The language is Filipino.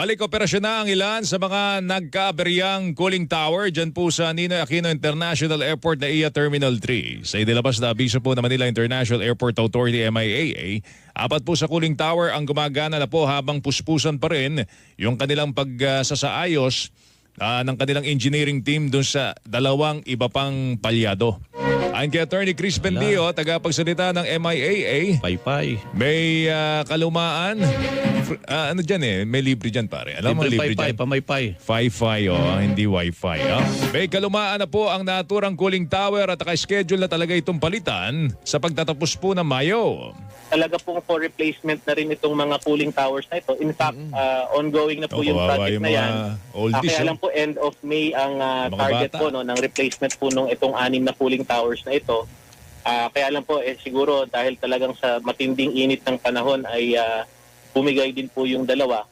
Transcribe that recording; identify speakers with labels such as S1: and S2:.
S1: Balik operasyon na ang ilan sa mga nagkaaberyang cooling tower dyan po sa Ninoy Aquino International Airport na IA Terminal 3. Sa inilabas na abiso po ng Manila International Airport Authority MIAA, apat po sa cooling tower ang gumagana na po habang puspusan pa rin yung kanilang pagsasaayos ng kanilang engineering team dun sa dalawang iba pang palyado. Ayon kay Attorney Chris Bendio, tagapagsalita ng MIAA,
S2: Paypay.
S1: may kalumaan. Ano dyan may libre dyan pare. Alam mo libre
S2: Paypay,
S1: dyan?
S2: pamaypay.
S1: Fi-Fi hindi Wi-Fi. May kalumaan na po ang naturang cooling tower at naka-schedule na talaga itong palitan sa pagtatapos po ng Mayo.
S3: Talaga pong for replacement na rin itong mga cooling towers na ito. In fact, ongoing na po yung project na yan.
S1: Oldies,
S3: Kaya lang po end of May ang target
S1: bata
S3: po ng replacement po nung itong 6 na cooling towers na ito. Kaya lang po siguro dahil talagang sa matinding init ng panahon ay bumigay din po yung dalawa.